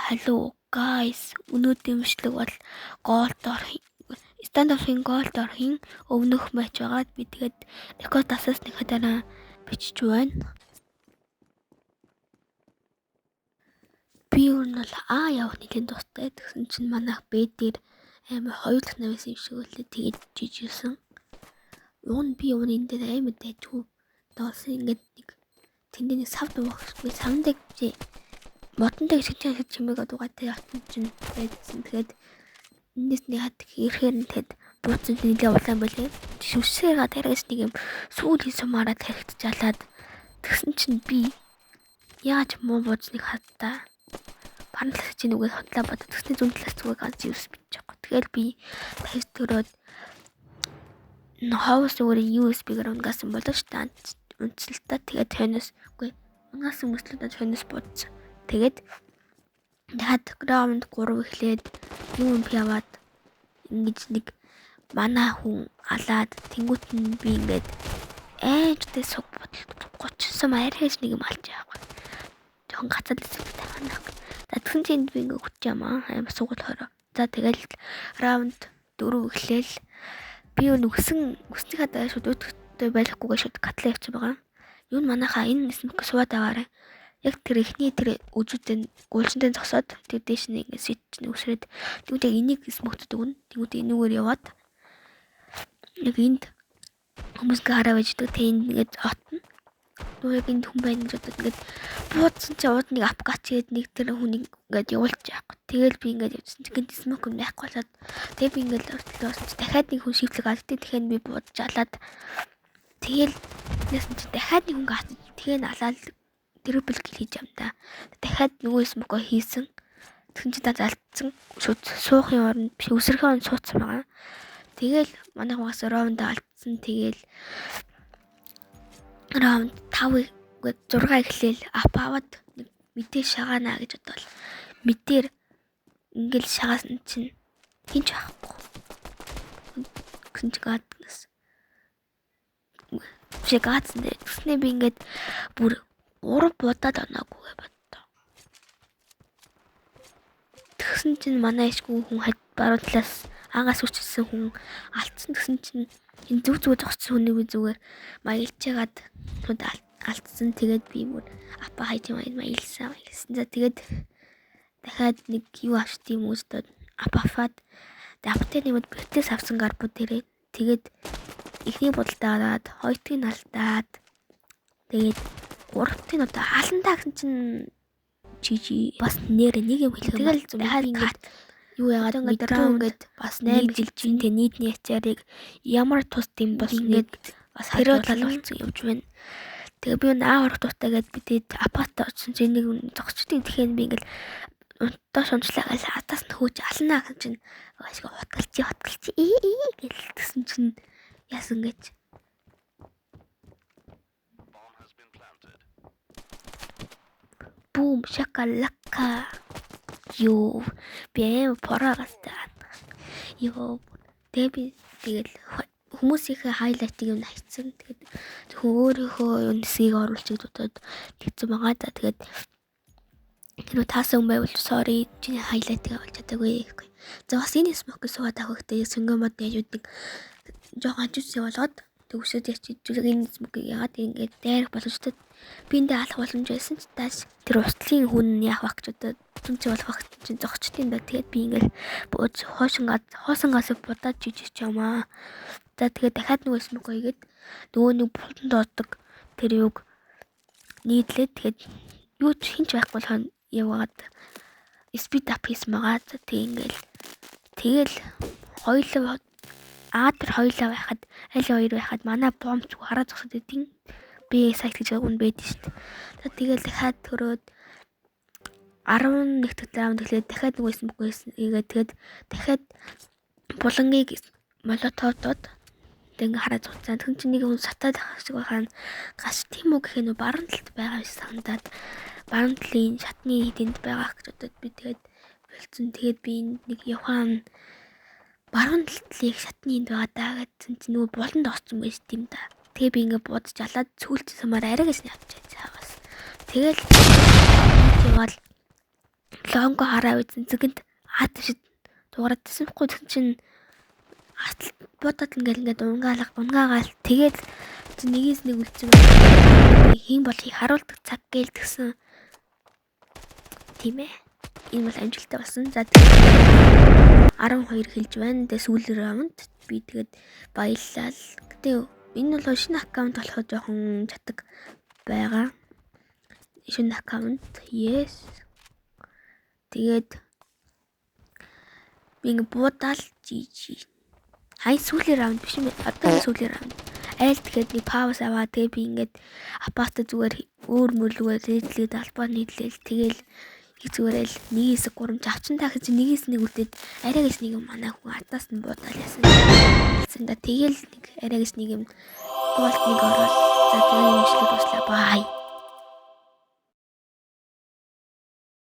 Hello guys. Өнөөдрийн бичлэг бол stand-up-ийн голд орхийн өмнөх матч байгаад би тэгээд рекорд асаасныхаа дараа бичиж байна. Би бол явах нэгэн дуртай. Тэгсэн чинь манайх Б дээр амар хоёр дахь навс юм шиг үлээ тэгээд жижигсэн. Би энэ дээр амар дайггүй. Доосон ингээд нэг тэндээ савд уухсгүй савдаг чи мотонтой гэж чимээгээ дугаатай явсан чинь байдсан. Тэгээд эндээс нэг хат ирэхээр нь тэгэд бууцсан нэлээ улаан байлээ. Шүсээр гад хэрэгс нэг юм сүүлийн сумаараа тархитжалаад тэгсэн чинь би яаж муу бууцныг хаттаа панлах чинь үгээ хотлоо бодод тэгсний зүүн талаас зүгээр ганц юус бич байгаа. Тэгэл би тайс төрөөд хаус өөрийн USB-гээр унгасан болооч та үнцэлтаа тэгээд тэнэс үгүй унгасан мөслөдөө тэнэс бууцсан. Тэгээд дахиад раунд 3 эхлээд юм яваад ингэж нэг манай хүн алаад тэнгуут нь би ингээд ээжтэй суг бодол 30 сум арайс нэг юм алж байгаа. Жохон гацаад эсвэл таванаа. Тэгсэн чинь би ингээд хүч ямаа амар сугал хороо. За тэгэл раунд 4 эхлээл би өснийхээ дараа шууд өтгөтэй байхгүйгээ шууд катлаа явчих байгаа. Юу манайхаа энэ нэсмэг сууд аваарай. Яг тэр ихний тэр үжүүдэн гулчтай зогсоод тэр дэш нэг свич нүсрээд тэгвэл яг энийг смогтдаг нь тэгвэл энүүгээр яваад яг энд хүмүүс гараа байждаг тэнд ингээд отно. Яг энд хүн байна гэж бодоод ингээд буудсан чи ууд нэг апгач гээд нэг тэр хүнийг ингээд явуулчих яахгүй. Тэгэл би ингээд явчихсан чинь смок юм байхгүй болоод тэг би ингээд ортлоосон чи дахиад нэг хүн шивлэг алддаг тэгэхээр би буудаж алаад тэгэл яасан чи дахиад нэг хүн гацж тэгээ алаад трипл кил хийж юм да. Дахиад нөгөө смоко хийсэн. Тэгсэн чи залтсан шууд суухын оронд биш өсөрхийн оронд суудсан байгаа. Тэгэл манай хагас раунд алдсан. Тэгэл раунд 5 6 эхлээл апавад мэдээ шагаана гэж бодвол мэдээр ингээл шагаасан чинь хинч байхгүй. Гэнч гаднаас. Шигаацсан дээ. Тэснэ би ингээд бүр 3 будаад оноогүй боддоо. Тэгсэн чинь манай ичгүй хүн баруун талаас ангаас үчсэн хүн алдсан. Тэгсэн чинь энэ зүг зогссон хүнийг зүгээр маялчаагаад алдсан. Тэгээд би бүр апа хайж маялсан. За тэгээд дахиад нэг юу авчт юм өстөд апафад аптай нэмэд бэртээс авсан гарбуу дээрээ тэгээд ихний будалдаа ороод хоёртыг алдаад тэгээд гуравтын одоо хааландаа гэсэн чинь жижи бас нэр нэг юм хэлэх. Тэгэл дахиад юу яагаад ингээд бас 8 жил чинь тэ нийтний ячаарыг ямар тус тийм бол ингээд бас хариулал болсон явж байна. Тэгээ би аавар дутаагээд бидэд апатаа очсон чинь нэг зогсчдیں۔ Тэгэхээр би ингээд унтаа шунчлаа гал атаас нь хөөж алнаа гэсэн чинь ашиг хутгалч гэл тэгсэн чинь яасан гэж Boom shakalaka. Юу бэм порагастаа. Юу тэгээд хүмүүсийнхээ хайлайтыг юм хайцсан. Тэгээд өөрийнхөө нисгийг оруулж идээд тэгсэн байгаа да. Тэгээд тэр таасан хүн байвал sorry чиний хайлайтыг олж чадаагүй. За бас энэ смок суугаад авахтай сэнгэмод яжууд нэг жоохон ажиж явуулаад төгсөд ячиж энэ смок яагаад ингэж дайрах боломжтой би энэ алах боломж байсан ч тааш тэр устлын хүн яах вэ гэж бодсон чи болох чинь зогчдیں۔ Да тэгээд би ингээл хоосонгаас будаад жижигч юмаа. За тэгээд дахиад нөгөө смок хийгээд нөгөө нэг бултанд доодог тэр юг нийтлээ тэгээд юу ч хинч байхгүй болохоо яваад спид ап хийсэн байгаа. Тэгэл хоёулаа тэр хоёулаа байхад аль хоёр байхад манай бомбч хараа зогсоод идэв. Би сайт гэж өгөн байдэн шүү дээ. Тэгэл дахиад төрөөд 11 дахь раунд эхлээд дахиад нөгөө смок хийгээд дахиад булангийг молототод ингээ хараа зогцсан. Тэгэн чинь нэг хүн сатаад шиг байхаа гаш тийм үг гэх нь баруун талд байгаа шиг санагдаад баруун талын шатны хэдэнд байгаа гэж бодоод би тэгээд болцсон. Тэгээд би нэг явхан баруун талын шатны энд байгаа даа гэсэн чинь нөгөө буланд орсон байж тийм да. Тэгээ би ингээ будаж алаад цүүлч самаар арай гэж явчихсан хагас. Тэгэл явал лонго хараа үзэн зэгэнд аатшид дуурайд тасахгүй тэгсэн чинь бодоод ингээд унгаагаал тэгээд нэгээс нэг үлдсэн хин болохыг харуулдаг цаг гэлтгсэн тийм ээ. Энэ бол амжилттай болсон. За 12 хэлж байна. Тэгээ сүүлийн раунд би тэгээд баярлалаа. Гэтэ энэ бол шинэ аккаунт болохоо жоохон чатаг байгаа. Шинэ аккаунт. Yes. Тэгээд би ингээ буудаал GG. Хай сүүлийн раунд биш юм. Одоо сүүлийн раунд. Айл тэгэхээр нэг пауз аваа. Тэгээ би ингээд апарт зүгээр өөр мөрлөгээр рэдлээд албаа нийтлээл тэгэл зүгээр л 1-3 авчин таа гэж 1-1 үлдээд арайгаас нэг юм манай хүн атаас нь буудаал яасан. Тэгэл нэг арайгаас нэг юм болт нэг ороод за тэгээ имжлэг дуслаа. Бай.